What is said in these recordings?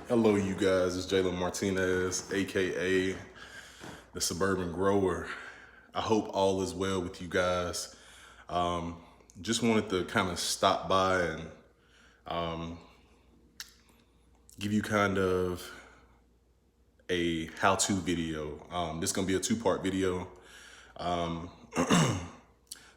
Hello, you guys. It's Jalen Martinez, aka the Suburban Grower. I hope all is well with you guys. Just wanted to kind of stop by and give you kind of a how-to video. This is gonna be a two-part video.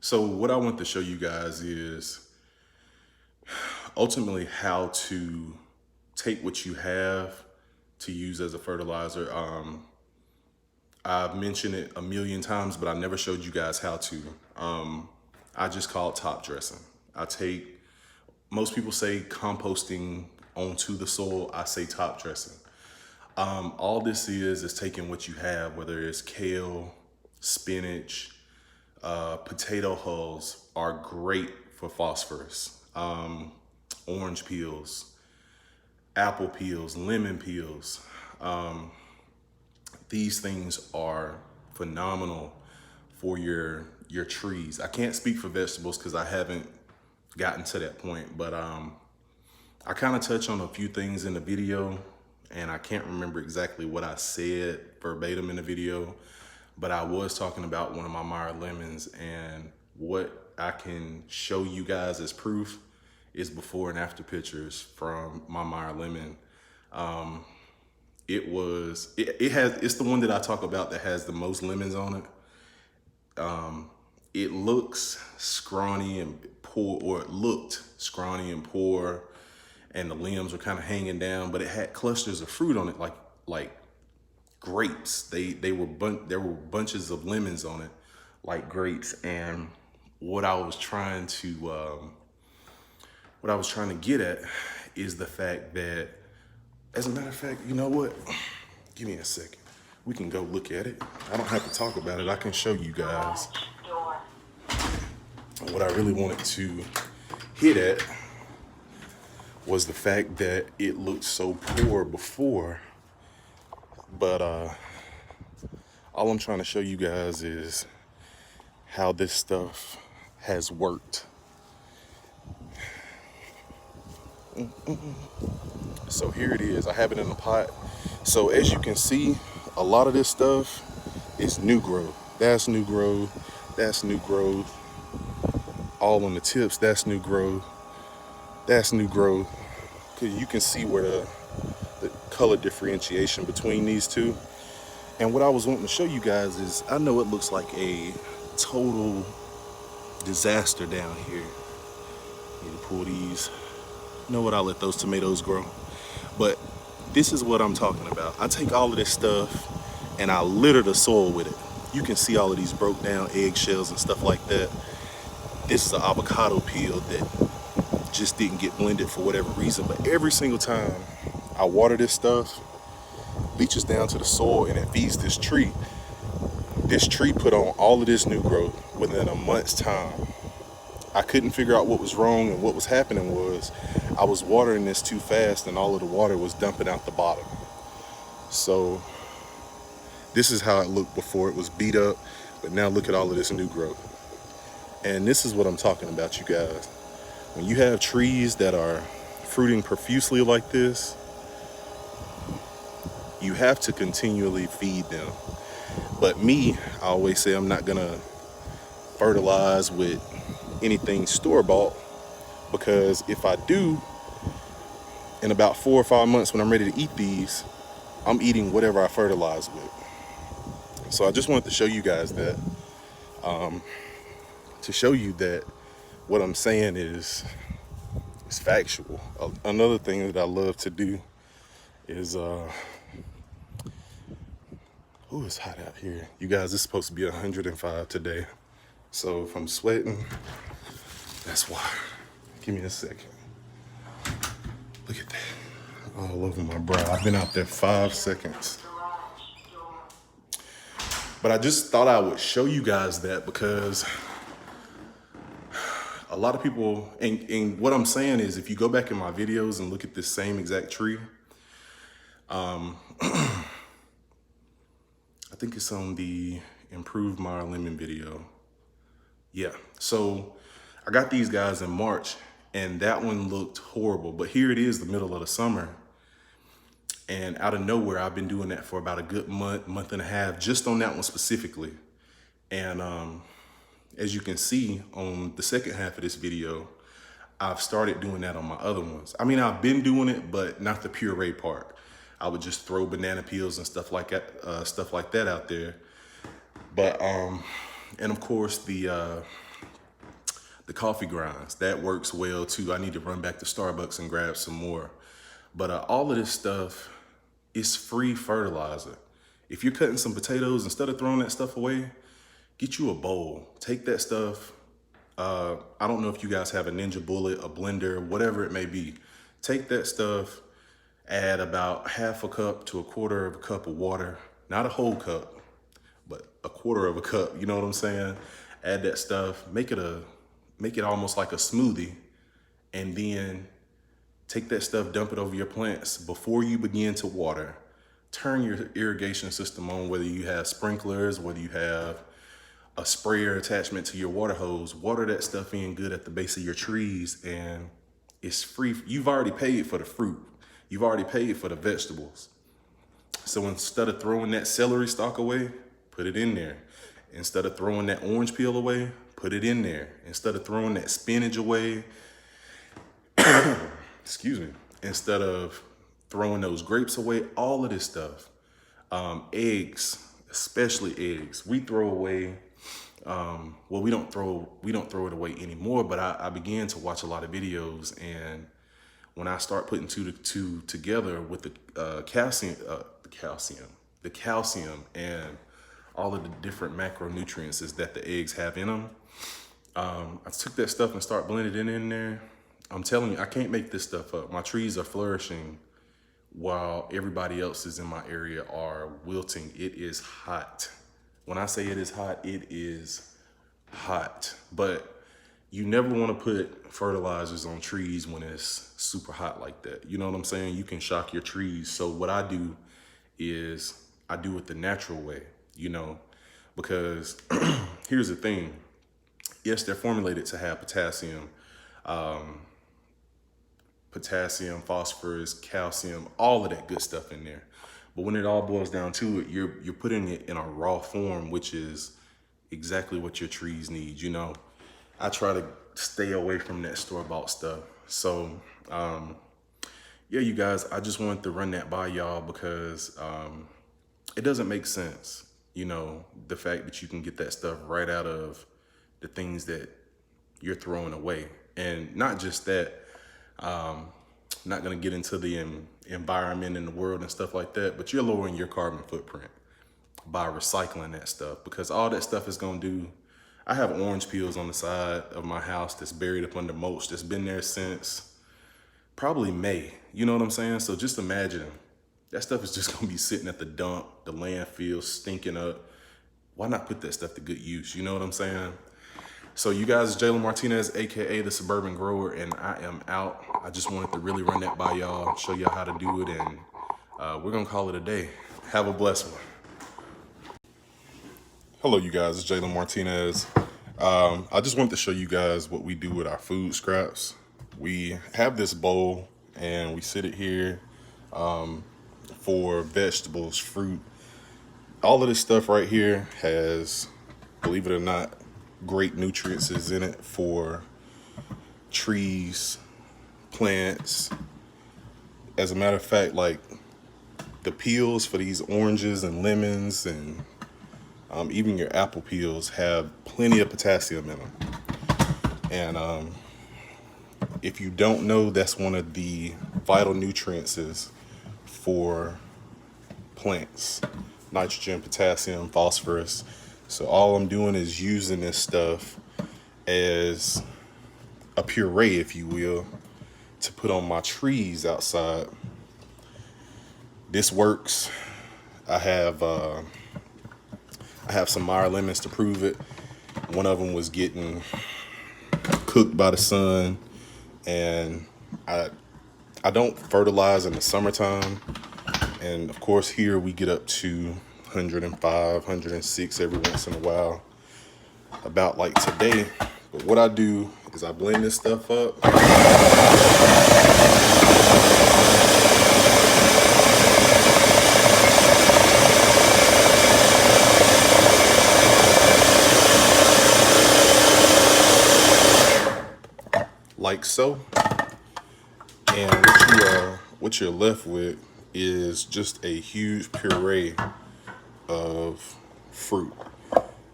So what I want to show you guys is ultimately how to take what you have to use as a fertilizer. I've mentioned it a million times, but I never showed you guys how to. I just call it top dressing. Most people say composting onto the soil. I say top dressing. All this is taking what you have, whether it's kale, spinach, potato hulls are great for phosphorus. Orange peels, apple peels, lemon peels. These things are phenomenal for your trees. I can't speak for vegetables because I haven't gotten to that point, but I kind of touch on a few things in the video, and I can't remember exactly what I said verbatim in the video, but I was talking about one of my Meyer lemons, and what I can show you guys as proof is before and after pictures from my Meyer lemon. It's the one that I talk about that has the most lemons on it. It looks scrawny and poor, or it looked scrawny and poor, and the limbs were kind of hanging down, but it had clusters of fruit on it, like grapes. There were bunches of lemons on it, like grapes. And what I was trying to get at is the fact that, as a matter of fact, you know what? Give me a second. We can go look at it. I don't have to talk about it. I can show you guys. What I really wanted to hit at was the fact that it looked so poor before, but all I'm trying to show you guys is how this stuff has worked. So here it is. I have it in a pot. So as you can see, a lot of this stuff is new growth. That's new growth. That's new growth. All on the tips, that's new growth. That's new growth. Cause you can see where the color differentiation between these two. And what I was wanting to show you guys is, I know it looks like a total disaster down here. Need to pull these. You know what, I'll let those tomatoes grow. But this is what I'm talking about. I take all of this stuff and I litter the soil with it. You can see all of these broke down eggshells and stuff like that. This is an avocado peel that just didn't get blended for whatever reason. But every single time I water this stuff, leaches down to the soil and it feeds this tree. This tree put on all of this new growth within a month's time. I couldn't figure out what was wrong, and what was happening was I was watering this too fast and all of the water was dumping out the bottom. So this is how it looked before. It was beat up, but now look at all of this new growth. And this is what I'm talking about, you guys. When you have trees that are fruiting profusely like this, you have to continually feed them. But me, I always say I'm not gonna fertilize with anything store-bought, because if I do, in about 4 or 5 months when I'm ready to eat these, I'm eating whatever I fertilize with. So I just wanted to show you guys that, to show you that what I'm saying is factual. Another thing that I love to do is, it's hot out here. You guys, it's supposed to be 105 today. So if I'm sweating, that's why. Give me a second. Look at that. All over my brow. I've been out there 5 seconds. But I just thought I would show you guys that, because a lot of people, and what I'm saying is, if you go back in my videos and look at this same exact tree, I think it's on the Improved Meyer Lemon video. Yeah, so I got these guys in March, and that one looked horrible. But here it is, the middle of the summer, And out of nowhere, I've been doing that for about a good month and a half, just on that one specifically. And as you can see on the second half of this video, I've started doing that on my other ones. I mean, I've been doing it, but not the puree part. I would just throw banana peels and stuff like that out there. But and of course the coffee grinds, that works well too. I need to run back to Starbucks and grab some more. But all of this stuff is free fertilizer. If you're cutting some potatoes, instead of throwing that stuff away, get you a bowl. Take that stuff. I don't know if you guys have a Ninja Bullet, a blender, whatever it may be. Take that stuff, add about half a cup to a quarter of a cup of water, not a whole cup, but a quarter of a cup, you know what I'm saying? Add that stuff, make it almost like a smoothie, and then take that stuff, dump it over your plants. Before you begin to water, turn your irrigation system on, whether you have sprinklers, whether you have a sprayer attachment to your water hose. Water that stuff in good at the base of your trees, and it's free. You've already paid for the fruit. You've already paid for the vegetables. So instead of throwing that celery stalk away, put it in there. Instead of throwing that orange peel away, put it in there. Instead of throwing that spinach away, excuse me, instead of throwing those grapes away, all of this stuff. Eggs, especially eggs, we throw away. Well, we don't throw it away anymore, but I began to watch a lot of videos, and when I start putting two together with the calcium and all of the different macronutrients that the eggs have in them, I took that stuff and start blending it in there. I'm telling you, I can't make this stuff up. My trees are flourishing while everybody else's in my area are wilting. It is hot. When I say it is hot, it is hot. But you never want to put fertilizers on trees when it's super hot like that. You know what I'm saying? You can shock your trees. So what I do is I do it the natural way, you know, because here's the thing. Yes, they're formulated to have potassium, phosphorus, calcium, all of that good stuff in there. But when it all boils down to it, you're putting it in a raw form, which is exactly what your trees need. You know, I try to stay away from that store-bought stuff. So, yeah, you guys, I just wanted to run that by y'all because it doesn't make sense. You know, the fact that you can get that stuff right out of the things that you're throwing away. And not just that, not gonna get into the environment and the world and stuff like that, but you're lowering your carbon footprint by recycling that stuff, because all that stuff is gonna do. I have orange peels on the side of my house that's buried up under mulch that's been there since probably May. You know what I'm saying? So just imagine that stuff is just gonna be sitting at the dump, the landfill, stinking up. Why not put that stuff to good use? You know what I'm saying? So you guys, Jalen Martinez, AKA the Suburban Grower, and I am out. I just wanted to really run that by y'all, show y'all how to do it, and we're gonna call it a day. Have a blessed one. Hello, you guys, it's Jalen Martinez. I just wanted to show you guys what we do with our food scraps. We have this bowl, and we sit it here for vegetables, fruit. All of this stuff right here has, believe it or not, great nutrients is in it for trees, plants. As a matter of fact, like the peels for these oranges and lemons and even your apple peels have plenty of potassium in them. And if you don't know, that's one of the vital nutrients is for plants: nitrogen, potassium, phosphorus. So all I'm doing is using this stuff as a puree, if you will, to put on my trees outside. This works. I have some Meyer lemons to prove it. One of them was getting cooked by the sun, and I don't fertilize in the summertime. And of course here we get up to 105, 106 every once in a while, about like today. But what I do is I blend this stuff up. so. And what you're left with is just a huge puree of fruit.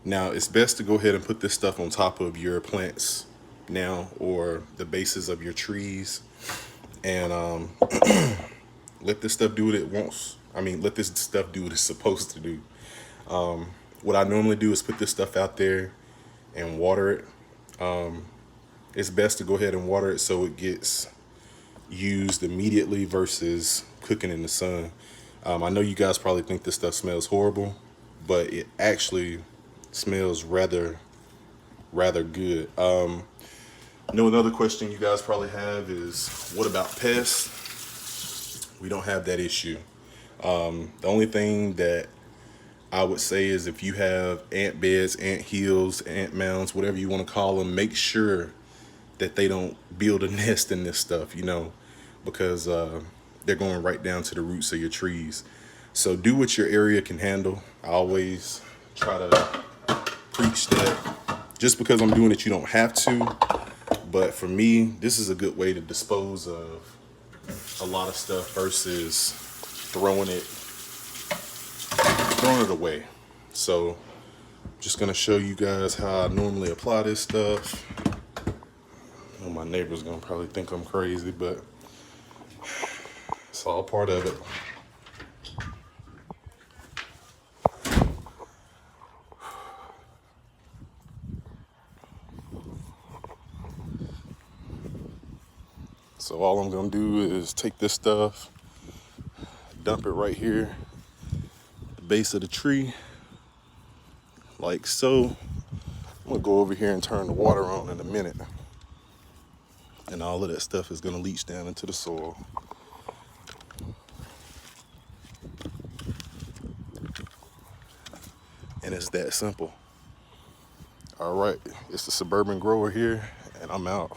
Now, it's best to go ahead and put this stuff on top of your plants now, or the bases of your trees, and let this stuff do what it wants. I mean, let this stuff do what it's supposed to do. What I normally do is put this stuff out there and water it. It's best to go ahead and water it so it gets used immediately versus cooking in the sun. I know you guys probably think this stuff smells horrible, but it actually smells rather good. Know another question you guys probably have is, what about pests? We don't have that issue. The only thing that I would say is, if you have ant beds, ant hills, ant mounds, whatever you want to call them, make sure that they don't build a nest in this stuff, because they're going right down to the roots of your trees. So do what your area can handle. I always try to preach that just because I'm doing it, you don't have to. But for me, this is a good way to dispose of a lot of stuff versus throwing it away. So I'm just gonna show you guys how I normally apply this stuff. I know my neighbor's gonna probably think I'm crazy, but it's all part of it. So all I'm gonna do is take this stuff, dump it right here at the base of the tree, like so. I'm gonna go over here and turn the water on in a minute, and all of that stuff is gonna leach down into the soil. And it's that simple. All right, it's the Suburban Grower here, and I'm out.